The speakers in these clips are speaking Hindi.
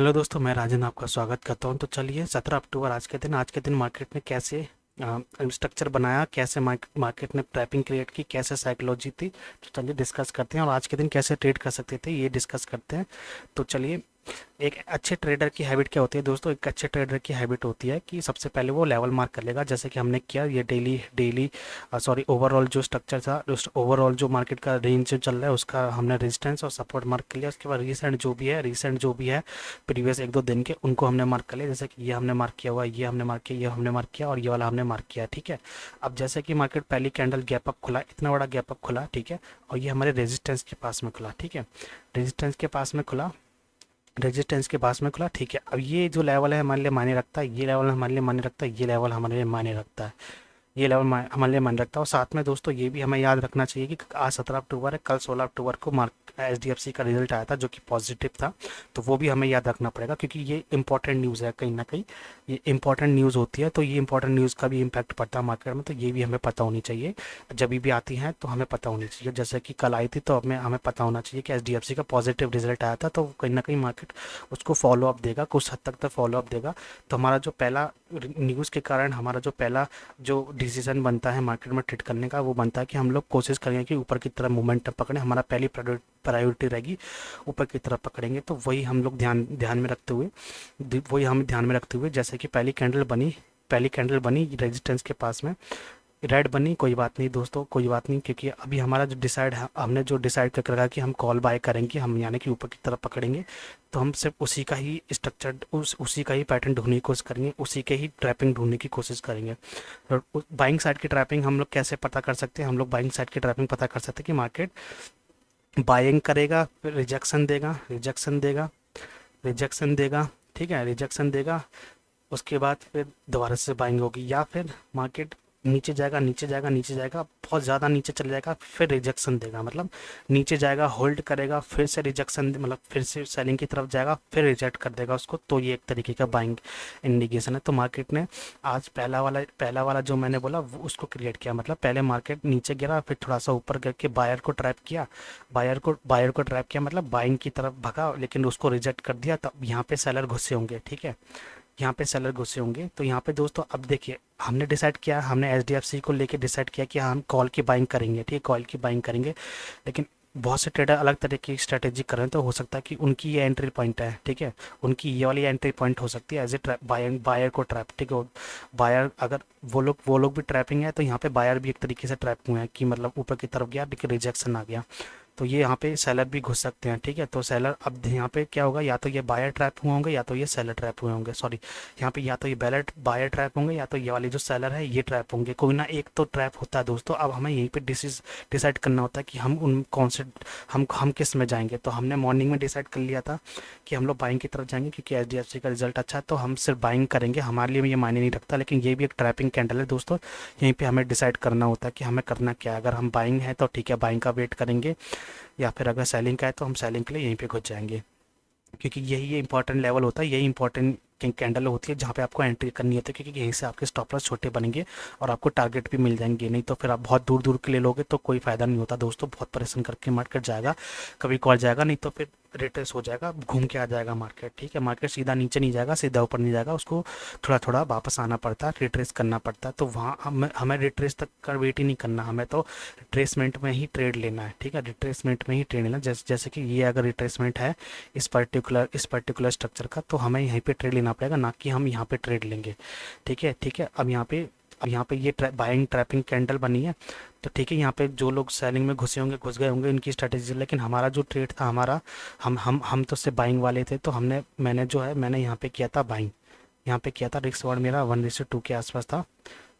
हेलो दोस्तों, मैं राजन आपका स्वागत करता हूं। तो चलिए 17 अक्टूबर आज के दिन मार्केट ने कैसे स्ट्रक्चर बनाया, कैसे मार्केट ने ट्रैपिंग क्रिएट की, कैसे साइकोलॉजी थी, तो चलिए डिस्कस करते हैं। और आज के दिन कैसे ट्रेड कर सकते थे ये डिस्कस करते हैं। तो चलिए, एक अच्छे ट्रेडर की हैबिट क्या होती है दोस्तों? एक अच्छे ट्रेडर की हैबिट होती है कि सबसे पहले वो लेवल मार्क कर लेगा, जैसे कि हमने किया ये डेली डेली सॉरी ओवरऑल जो स्ट्रक्चर था, ओवरऑल जो मार्केट का रेंज जो चल रहा है उसका हमने रेजिस्टेंस और सपोर्ट मार्क कर लिया। उसके बाद रीसेंट जो भी है प्रीवियस एक दो दिन के, उनको हमने मार्क कर लिया। जैसे कि ये हमने मार्क किया हुआ, ये हमने मार्क किया, ये हमने मार्क किया और ये वाला हमने मार्क किया। ठीक है। अब जैसे कि मार्केट पहली कैंडल गैप अप खुला, इतना बड़ा गैप अप खुला, ठीक है, और ये हमारे रेजिस्टेंस के पास में खुला। ठीक है, रेजिस्टेंस के पास में खुला, रेजिस्टेंस के पास में खुला। ठीक है, अब ये जो लेवल है हमारे लिए मायने रखता है, ये लेवल हमारे लिए मायने रखता है, ये लेवल हमारे लिए मायने रखता है, ये लेवल हमारे लिए मायने रखता है। और साथ में दोस्तों ये भी हमें याद रखना चाहिए कि आज 17 अक्टूबर है, कल 16 अक्टूबर को मार्क HDFC का रिजल्ट आया था जो कि पॉजिटिव था। तो वो भी हमें याद रखना पड़ेगा, क्योंकि ये इंपॉर्टेंट न्यूज़ है, कहीं ना कहीं ये इंपॉर्टेंट न्यूज़ होती है। तो ये इंपॉर्टेंट न्यूज़ का भी इम्पैक्ट पड़ता है मार्केट में, तो ये भी हमें पता होनी चाहिए। जब भी आती हैं तो हमें पता होनी चाहिए। जैसे कि कल आई थी तो हमें हमें पता होना चाहिए कि HDFC का पॉजिटिव रिजल्ट आया था, तो कहीं ना कहीं मार्केट उसको फॉलो अप देगा, कुछ हद तक तो फॉलो अप देगा। तो हमारा जो पहला न्यूज़ के कारण हमारा जो पहला जो डिसीजन बनता है मार्केट में ट्रेड करने का, वो बनता है कि हम लोग कोशिश करेंगे कि ऊपर की तरफ मोमेंटम पकड़ें। हमारा पहली प्रायोरिटी रहेगी ऊपर की तरफ पकड़ेंगे। तो वही हम लोग ध्यान ध्यान में रखते हुए वही हम ध्यान में रखते हुए, जैसे कि पहली कैंडल बनी रेजिस्टेंस के पास में, रेड बनी, कोई बात नहीं दोस्तों, कोई बात नहीं, क्योंकि अभी हमारा जो डिसाइड है, हमने जो डिसाइड कर रखा कि हम कॉल बाय करेंगे, हम यानी कि ऊपर की तरफ पकड़ेंगे। तो हम सिर्फ उसी का ही स्ट्रक्चर, उसी का ही पैटर्न ढूंढने की कोशिश करेंगे, उसी के ही ट्रैपिंग ढूंढने की कोशिश करेंगे। तो बाइंग साइड की ट्रैपिंग हम लोग कैसे पता कर सकते हैं? हम लोग बाइंग साइड की ट्रैपिंग पता कर सकते हैं कि मार्केट बाइंग करेगा, फिर रिजेक्शन देगा, रिजेक्शन देगा, ठीक है, रिजेक्शन देगा। उसके बाद फिर दोबारा से बाइंग होगी, या फिर मार्केट नीचे जाएगा, बहुत ज़्यादा नीचे चले जाएगा, फिर रिजेक्शन देगा, मतलब नीचे जाएगा, होल्ड करेगा, फिर से रिजेक्शन, मतलब फिर से सेलिंग की तरफ जाएगा, फिर रिजेक्ट कर देगा उसको। तो ये एक तरीके का बाइंग इंडिकेशन है। तो मार्केट ने आज पहला वाला जो मैंने बोला वो उसको क्रिएट किया, मतलब पहले मार्केट नीचे गिरा, फिर थोड़ा सा ऊपर करके बायर को ट्रैप किया, बायर को ट्रैप किया, मतलब बाइंग की तरफ भगा, लेकिन उसको रिजेक्ट कर दिया। तब यहाँ पे सेलर घुसे होंगे, ठीक है, यहाँ पे सेलर घुसे होंगे। तो यहाँ पे दोस्तों अब देखिए, हमने डिसाइड किया, हमने HDFC को लेके डिसाइड किया कि हम कॉल की बाइंग करेंगे, ठीक है, कॉल की बाइंग करेंगे। लेकिन बहुत से ट्रेडर अलग तरह की स्ट्रेटेजी कर रहे हैं, तो हो सकता है कि उनकी ये एंट्री पॉइंट है, ठीक है, उनकी ये वाली एंट्री पॉइंट हो सकती है एज ए ट्रैप, बायर को ट्रैप, ठीक है। बायर अगर वो लोग भी ट्रैपिंग है, तो यहाँ पे बायर भी एक तरीके से ट्रैप हुए हैं कि मतलब ऊपर की तरफ गया लेकिन रिजेक्शन आ गया। तो ये यहाँ पे सेलर भी घुस सकते हैं, ठीक है। तो सेलर अब यहाँ पे क्या होगा, या तो ये बायर ट्रैप हुए होंगे, या तो ये सेलर ट्रैप हुए होंगे, सॉरी, यहाँ पे या तो ये बायर ट्रैप होंगे, या तो ये वाली जो सेलर है ये ट्रैप होंगे, कोई ना एक तो ट्रैप होता है दोस्तों। अब हमें यहीं पे डिसाइड करना होता है कि हम उन कौन से हम किस में जाएंगे। तो हमने मॉर्निंग में डिसाइड कर लिया था कि हम लोग बाइंग की तरफ जाएंगे, क्योंकि HDFC का रिजल्ट अच्छा है, तो हम सिर्फ बाइंग करेंगे, हमारे लिए ये मायने नहीं रखता। लेकिन ये भी एक ट्रैपिंग कैंडल है दोस्तों, यहीं पे हमें डिसाइड करना होता है कि हमें करना क्या है। अगर हम बाइंग है तो ठीक है, बाइंग का वेट करेंगे, या फिर अगर सेलिंग का है तो हम सेलिंग के लिए यहीं पे घुस जाएंगे, क्योंकि यही इंपॉर्टेंट लेवल होता है, यही इंपॉर्टेंट कैंडल होती है जहाँ पे आपको एंट्री करनी होती है, क्योंकि यहीं से आपके स्टॉप लॉस छोटे बनेंगे और आपको टारगेट भी मिल जाएंगे। नहीं तो फिर आप बहुत दूर दूर के लिए लोगे तो कोई फायदा नहीं होता दोस्तों, बहुत परेशान करके मार्केट जाएगा, कभी कॉल जाएगा, नहीं तो फिर रिट्रेस हो जाएगा, घूम के आ जाएगा मार्केट, ठीक है। मार्केट सीधा नीचे नहीं जाएगा, सीधा ऊपर नहीं जाएगा, उसको थोड़ा थोड़ा वापस आना पड़ता है, रिट्रेस करना पड़ता है। तो वहाँ हमें रिट्रेस तक का वेट ही नहीं करना, हमें तो रिट्रेसमेंट में ही ट्रेड लेना है, ठीक है, रिट्रेसमेंट में ही ट्रेड लेना। जैसे कि ये अगर रिट्रेसमेंट है इस पर्टिकुलर स्ट्रक्चर का, तो हमें यहीं पे ट्रेड लेना पड़ेगा, ना कि हम यहाँ पे ट्रेड लेंगे, ठीक है, ठीक है। अब यहाँ पे ये बाइंग ट्रैपिंग कैंडल बनी है, तो ठीक है, यहाँ पे जो लोग सेलिंग में घुस गए होंगे इनकी स्ट्रेटेजी। लेकिन हमारा जो ट्रेड था, हमारा हम तो सिर्फ बाइंग वाले थे, तो मैंने यहाँ पे किया था बाइंग, यहाँ पे किया था। रिस्क वर्ड मेरा 1:2 के आसपास था,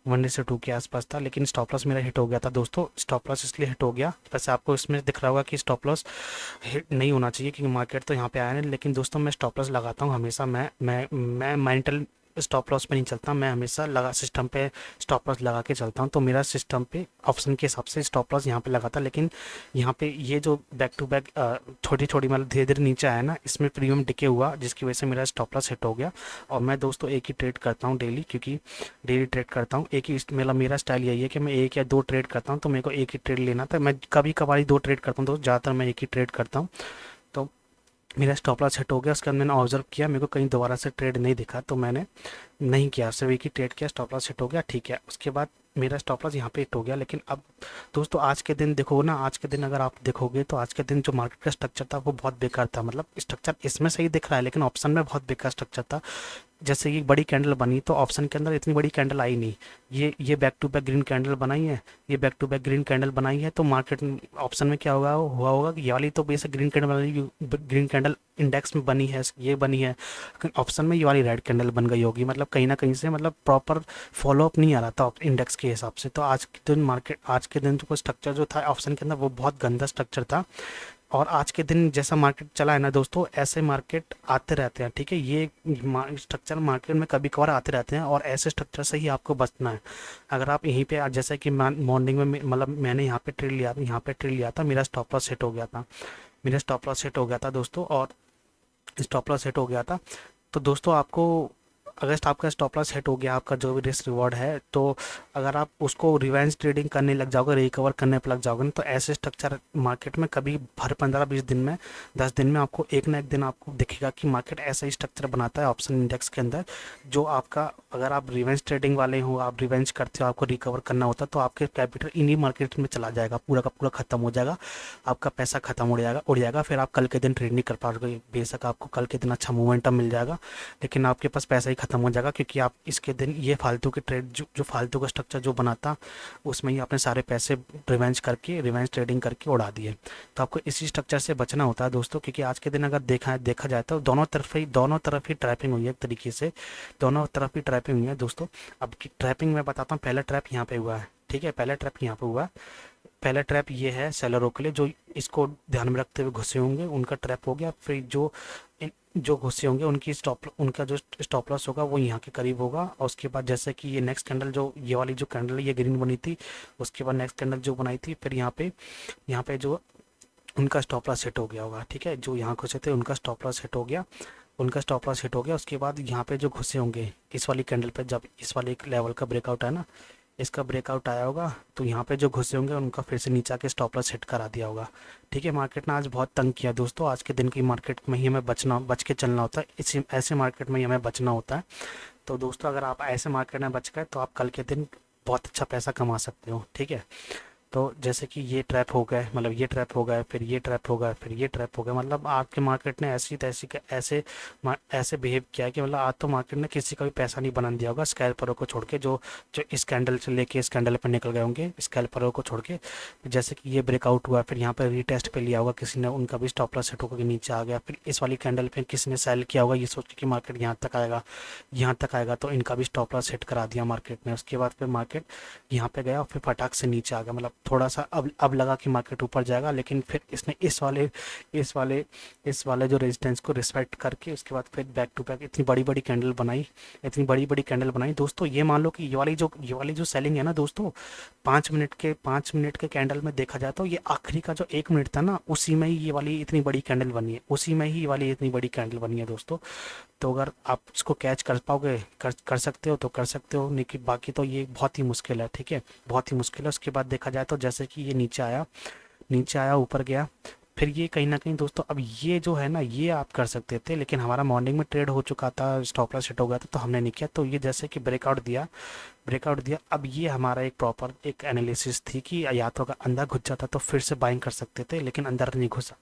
1:2 के आसपास था, लेकिन स्टॉप लॉस मेरा हिट हो गया था दोस्तों। स्टॉप लॉस इसलिए हिट हो गया, वैसे आपको इसमें दिख रहा होगा कि स्टॉप लॉस हिट नहीं होना चाहिए, क्योंकि मार्केट तो यहाँ पे आया नहीं। लेकिन दोस्तों मैं स्टॉप लॉस लगाता हूँ हमेशा, मैं मेंटल स्टॉप लॉस पे नहीं चलता, मैं हमेशा लगा सिस्टम पे स्टॉप लॉस लगा के चलता हूँ। तो मेरा सिस्टम पे ऑप्शन के हिसाब से स्टॉप लॉस यहाँ पे लगा था। लेकिन यहाँ पे ये जो बैक टू बैक छोटी छोटी मतलब धीरे धीरे नीचे आया ना, इसमें प्रीमियम डिके हुआ, जिसकी वजह से मेरा स्टॉप लॉस हिट हो गया। और मैं दोस्तों एक ही ट्रेड करता हूँ डेली, क्योंकि डेली ट्रेड करता हूँ एक ही, मेरा स्टाइल यही है कि मैं एक या दो ट्रेड करता हूँ, तो मेरे को एक ही ट्रेड लेना था। मैं कभी कभार ही दो ट्रेड करता हूँ दोस्त, ज़्यादातर मैं एक ही ट्रेड करता हूँ। तो मेरा स्टॉप लॉस हिट हो गया, उसके बाद मैंने ऑब्जर्व किया, मेरे को कहीं दोबारा से ट्रेड नहीं दिखा, तो मैंने नहीं किया, सिर्फ एक ही ट्रेड किया, स्टॉप लॉस हिट हो गया, ठीक है। उसके बाद मेरा स्टॉप लॉस यहाँ पे हिट हो गया। लेकिन अब दोस्तों आज के दिन देखो ना, आज के दिन अगर आप देखोगे तो आज के दिन जो मार्केट का स्ट्रक्चर था वो बहुत बेकार था। मतलब स्ट्रक्चर इसमें सही दिख रहा है लेकिन ऑप्शन में बहुत बेकार स्ट्रक्चर था। जैसे ये बड़ी कैंडल बनी तो ऑप्शन के अंदर इतनी बड़ी कैंडल आई नहीं। ये back to back green candle बनाई है, ये back to back green candle बनाई है, तो मार्केट ऑप्शन में क्या होगा, हुआ होगा कि ये वाली तो बेसिक ग्रीन कैंडल बनाई, ग्रीन कैंडल इंडेक्स में बनी है, ये बनी है, लेकिन ऑप्शन में ये वाली रेड कैंडल बन गई होगी। मतलब कहीं ना कहीं से मतलब प्रॉपर फॉलोअप नहीं आ रहा था इंडेक्स के हिसाब से। तो आज के दिन मार्केट, आज के दिन जो स्ट्रक्चर जो था ऑप्शन के अंदर वो बहुत गंदा स्ट्रक्चर था। और आज के दिन जैसा मार्केट चला है ना दोस्तों, ऐसे मार्केट आते रहते हैं, ठीक है। ये स्ट्रक्चर मार्केट में कभी कभार आते रहते हैं और ऐसे स्ट्रक्चर से ही आपको बचना है। अगर आप यहीं पे जैसे कि मॉर्निंग में मतलब मैंने यहाँ पे ट्रेड लिया, यहाँ पे ट्रेड लिया था, मेरा स्टॉप लॉस हिट हो गया था, मेरा स्टॉप लॉस हिट हो गया था दोस्तों, और स्टॉप लॉस हिट हो गया था। तो दोस्तों आपको, अगर आपका स्टॉप लॉस हिट हो गया, आपका जो भी रिस्क रिवॉर्ड है, तो अगर आप उसको रिवेंज ट्रेडिंग करने लग जाओगे, रिकवर करने पर लग जाओगे ना, तो ऐसे स्ट्रक्चर मार्केट में कभी हर 15-20 दिन में, 10 दिन में आपको एक ना एक दिन आपको दिखेगा कि मार्केट ऐसा ही स्ट्रक्चर बनाता है ऑप्शन इंडेक्स के अंदर, जो आपका, अगर आप रिवेंज ट्रेडिंग वाले हो, आप रिवेंज करते हो, आपको रिकवर करना होता है, तो आपके कैपिटल इन्हीं मार्केट में चला जाएगा, पूरा का पूरा खत्म हो जाएगा, आपका पैसा खत्म हो जाएगा, उड़ जाएगा, फिर आप कल के दिन ट्रेड नहीं कर पाओगे। बेशक आपको कल के दिन अच्छा मोमेंटम मिल जाएगा, लेकिन आपके पास पैसा ही खत्म हो जाएगा, क्योंकि आप इसके दिन ये फालतू के ट्रेड, जो फालतू का स्ट्रक्चर जो बनाता, उसमें ही आपने सारे पैसे रिवेंज ट्रेडिंग करके उड़ा दिए। तो आपको इसी स्ट्रक्चर से बचना होता है दोस्तों, क्योंकि आज के दिन अगर देखा जाए तो दोनों तरफ ही ट्रैपिंग हुई है एक तरीके से, दोनों तरफ ही ट्रैपिंग हुई है दोस्तों। अब की ट्रैपिंग मैं बताता हूँ, पहला ट्रैप यहाँ पे हुआ है, ठीक है, पहला ट्रैप यहाँ पे हुआ है। पहला ट्रैप ये है सेलरों के लिए, जो इसको ध्यान में रखते हुए घुसे होंगे, उनका ट्रैप हो गया। फिर जो घुसे होंगे उनका जो स्टॉप लॉस होगा वो यहाँ के करीब होगा। और उसके बाद जैसे कि ये नेक्स्ट कैंडल, जो ये वाली जो कैंडल है ये ग्रीन बनी थी, उसके बाद नेक्स्ट कैंडल जो बनाई थी, फिर यहाँ पे जो उनका स्टॉप लॉस हिट हो गया होगा, ठीक है, जो यहाँ घुसे थे उनका स्टॉप लॉस हिट हो गया, उनका स्टॉप लॉस हिट हो गया। उसके बाद यहाँ पे जो घुसे होंगे इस वाली कैंडल पे, जब इस वाले एक लेवल का ब्रेकआउट है ना, इसका ब्रेकआउट आया होगा, तो यहाँ पे जो घुसे होंगे उनका फिर से नीचे आके स्टॉप लॉस हिट करा दिया होगा, ठीक है। मार्केट ने आज बहुत तंग किया दोस्तों, आज के दिन की मार्केट में ही हमें बच के चलना होता है, इसी ऐसे मार्केट में ही हमें बचना होता है। तो दोस्तों अगर आप ऐसे मार्केट में बच गए तो आप कल के दिन बहुत अच्छा पैसा कमा सकते हो, ठीक है। तो जैसे कि ये ट्रैप हो गए, मतलब ये ट्रैप हो गए, फिर ये ट्रैप हो गया, फिर ये ट्रैप हो गया, मतलब आज के मार्केट ने ऐसी तैसी ऐसे बिहेव किया है कि मतलब आज तो मार्केट ने किसी का भी पैसा नहीं बना दिया होगा, स्कैल्परों को छोड़ के, जो जो इस कैंडल से लेके इस कैंडल पर निकल गए होंगे, स्कैल्परों को छोड़ के। जैसे कि ये ब्रेकआउट हुआ, फिर यहाँ पर रीटेस्ट पे लिया होगा किसी ने, उनका भी स्टॉप लॉस हिट होकर नीचे आ गया, फिर इस वाली कैंडल पे किसी ने सेल किया होगा ये सोच के कि मार्केट यहाँ तक आएगा, यहाँ तक आएगा, तो इनका भी स्टॉप लॉस हिट करा दिया मार्केट ने। उसके बाद फिर मार्केट यहाँ पे गया और फिर फटाक से नीचे आ गया, मतलब थोड़ा सा अब लगा कि मार्केट ऊपर जाएगा, लेकिन फिर इसने इस वाले इस वाले जो रेजिस्टेंस को रिस्पेक्ट करके उसके बाद फिर बैक टू बैक इतनी बड़ी बड़ी कैंडल बनाई, इतनी बड़ी बड़ी कैंडल बनाई दोस्तों। ये मान लो कि ये वाली जो सेलिंग है ना दोस्तों, 5 मिनट के कैंडल में देखा जाए तो ये आखिरी का जो 1 मिनट था ना, उसी में ही ये वाली इतनी बड़ी कैंडल बनी है, उसी में ही ये वाली इतनी बड़ी कैंडल बनी है दोस्तों। तो अगर आप इसको कैच कर पाओगे, कर सकते हो तो कर सकते हो, नहीं कि बाकी तो ये बहुत ही मुश्किल है, ठीक है, बहुत ही मुश्किल है। उसके बाद देखा जाए तो जैसे कि ये नीचे आया ऊपर गया, फिर ये कहीं ना कहीं दोस्तों, अब ये जो है ना ये आप कर सकते थे, लेकिन हमारा मॉर्निंग में ट्रेड हो चुका था, स्टॉप लॉस हिट हो गया था, तो हमने नहीं किया। तो ये जैसे कि ब्रेकआउट दिया, अब ये हमारा एक प्रॉपर एक एनालिसिस थी कि या तो अगर अंदर घुस जाता तो फिर से बाइंग कर सकते थे, लेकिन अंदर नहीं घुसा।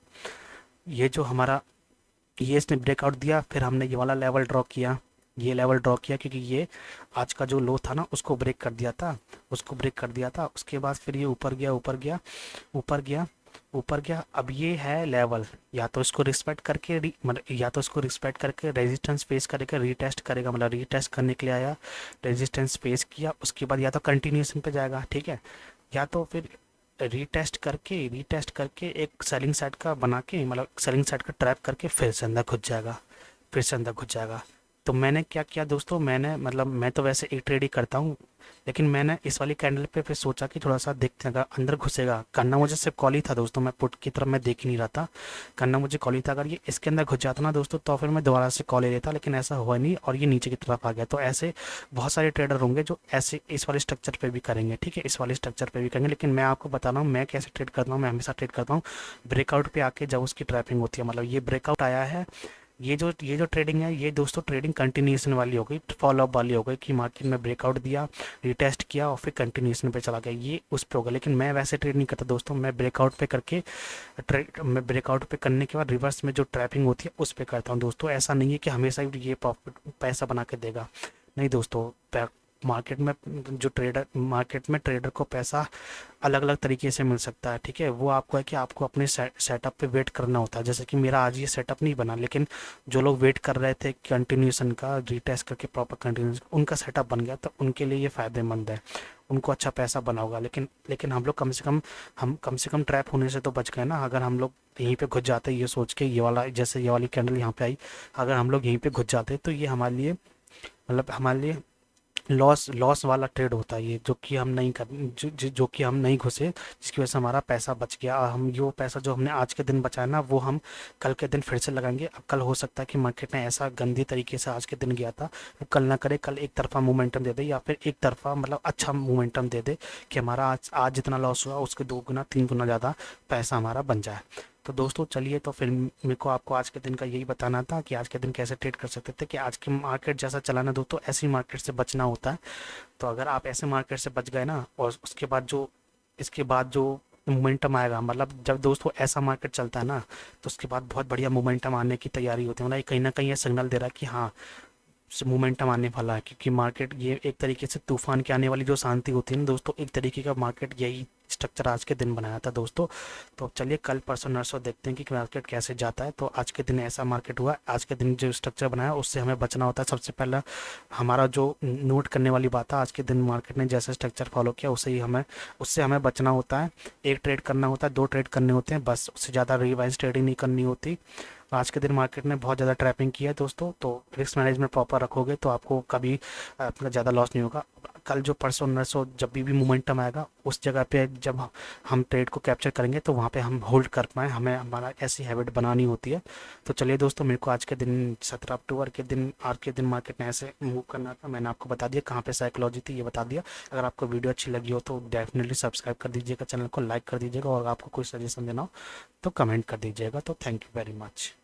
ये जो हमारा, ये इसने ब्रेकआउट दिया, फिर हमने ये वाला लेवल ड्रॉ किया, ये लेवल ड्रॉ किया, क्योंकि ये आज का जो लो था ना उसको ब्रेक कर दिया था, उसके बाद फिर ये ऊपर गया, ऊपर गया, ऊपर गया। अब ये है लेवल, या तो इसको रिस्पेक्ट करके मतलब या तो इसको रिस्पेक्ट करके रेजिस्टेंस फेस करेगा, रीटेस्ट करेगा, मतलब रीटेस्ट करने के लिए आया, रेजिस्टेंस फेस किया, उसके बाद या तो कंटिन्यूएशन पे जाएगा, ठीक है, या तो फिर रीटेस्ट करके एक सेलिंग साइड का बना के, मतलब सेलिंग साइड का ट्रैप करके फिर से अंदर घुस जाएगा। तो मैंने क्या किया दोस्तों, मैंने मतलब मैं तो वैसे एक ट्रेड ही करता हूँ, लेकिन मैंने इस वाली कैंडल पे फिर सोचा कि थोड़ा सा देखते हैं अगर अंदर घुसेगा। करना मुझे सिर्फ कॉल ही था दोस्तों, मैं पुट की तरफ मैं देख ही नहीं रहा था। करना मुझे कॉल ही था, अगर ये इसके अंदर घुस जाता ना दोस्तों तो फिर मैं दोबारा से कॉल ले लेता, लेकिन ऐसा हुआ नहीं और ये नीचे की तरफ आ गया। तो ऐसे बहुत सारे ट्रेडर होंगे जो ऐसे इस वाले स्ट्रक्चर पे भी करेंगे, ठीक है, इस वाले स्ट्रक्चर पे भी करेंगे, लेकिन मैं आपको बता रहा हूँ मैं कैसे ट्रेड करता हूँ। मैं हमेशा ट्रेड करता हूँ ब्रेकआउट पे आके, जब उसकी ट्रैपिंग होती है, मतलब ये ब्रेकआउट आया है, ये जो ट्रेडिंग है ये दोस्तों ट्रेडिंग कंटिन्यूएशन वाली हो गई, फॉलो अप वाली हो गई कि मार्केट में ब्रेकआउट दिया, रिटेस्ट किया और फिर कंटिन्यूएशन पे चला गया, ये उस पे होगा। लेकिन मैं वैसे ट्रेड नहीं करता दोस्तों, मैं ब्रेकआउट पे करके ट्रेड, मैं ब्रेकआउट पे करने के बाद रिवर्स में जो ट्रैपिंग होती है उस पे करता हूँ दोस्तों। ऐसा नहीं है कि हमेशा ही ये प्रॉफिट पैसा बना के देगा, नहीं दोस्तों। मार्केट में ट्रेडर को पैसा अलग अलग तरीके से मिल सकता है, ठीक है। वो आपको है कि आपको अपने सेटअप पे वेट करना होता है, जैसे कि मेरा आज ये सेटअप नहीं बना, लेकिन जो लोग वेट कर रहे थे कंटिन्यूशन का, रीटेस्ट करके प्रॉपर कंटिन्यूशन, उनका सेटअप बन गया, तो उनके लिए ये फ़ायदेमंद है, उनको अच्छा पैसा बना होगा। लेकिन लेकिन हम कम से कम ट्रैप होने से तो बच गए ना। अगर हम लोग यहीं पे घुस जाते ये सोच के, ये वाला जैसे ये वाली कैंडल यहाँ पे आई, अगर हम लोग यहीं पे घुस जाते तो ये हमारे लिए, मतलब हमारे लिए लॉस लॉस वाला ट्रेड होता है ये, जो कि हम नहीं कर जो कि हम नहीं घुसे, जिसकी वजह से हमारा पैसा बच गया। और हम जो पैसा जो हमने आज के दिन बचाया ना, वो हम कल के दिन फिर से लगाएंगे। अब कल हो सकता है कि मार्केट में ऐसा गंदी तरीके से आज के दिन गया था, वो कल ना करे, कल एक तरफा मोमेंटम दे दे, या फिर एक तरफा मतलब अच्छा मोमेंटम दे दे कि हमारा आज जितना लॉस हुआ उसके 2 गुना 3 गुना ज़्यादा पैसा हमारा बन जाए। तो दोस्तों चलिए, तो फिर मेरे को आपको आज के दिन का यही बताना था कि आज के दिन कैसे ट्रेड कर सकते थे, कि आज की मार्केट जैसा चलाना दोस्तों, ऐसी मार्केट से बचना होता है। तो अगर आप ऐसे मार्केट से बच गए ना, और उसके बाद जो इसके बाद जो मोमेंटम आएगा, मतलब जब दोस्तों ऐसा मार्केट चलता है ना, तो उसके बाद बहुत बढ़िया मोमेंटम आने की तैयारी होती है, मतलब ये कहीं ना कहीं ये सिग्नल दे रहा है कि हाँ मोमेंटम आने वाला है। क्योंकि मार्केट ये एक तरीके से तूफान के आने वाली जो शांति होती है ना दोस्तों, एक तरीके का मार्केट यही स्ट्रक्चर आज के दिन बनाया था दोस्तों। तो चलिए कल परसों नरसों देखते हैं कि मार्केट कैसे जाता है। तो आज के दिन ऐसा मार्केट हुआ, आज के दिन जो स्ट्रक्चर बनाया उससे हमें बचना होता है। सबसे पहला हमारा जो नोट करने वाली बात है, आज के दिन मार्केट ने जैसे स्ट्रक्चर फॉलो किया उससे हमें बचना होता है। एक ट्रेड करना होता है, 2 ट्रेड करने होते हैं बस, उससे ज़्यादा रिवाइज ट्रेडिंग नहीं करनी होती। आज के दिन मार्केट ने बहुत ज़्यादा ट्रैपिंग किया है दोस्तों, तो रिस्क मैनेजमेंट प्रॉपर रखोगे तो आपको कभी अपना ज़्यादा लॉस नहीं होगा। कल जो परसों नरसों जब भी मोमेंटम आएगा, उस जगह पे जब हम ट्रेड को कैप्चर करेंगे तो वहाँ पे हम होल्ड कर पाएँ, हमें हमारा ऐसी हैबिट बनानी होती है। तो चलिए दोस्तों, मेरे को आज के दिन 17 अक्टूबर के दिन आज के दिन मार्केट में ऐसे मूव करना था, मैंने आपको बता दिया कहाँ पे साइकोलॉजी थी, ये बता दिया। अगर आपको वीडियो अच्छी लगी हो तो डेफिनेटली सब्सक्राइब कर दीजिएगा, चैनल को लाइक कर दीजिएगा, और आपको कोई सजेशन देना हो तो कमेंट कर दीजिएगा। तो थैंक यू वेरी मच।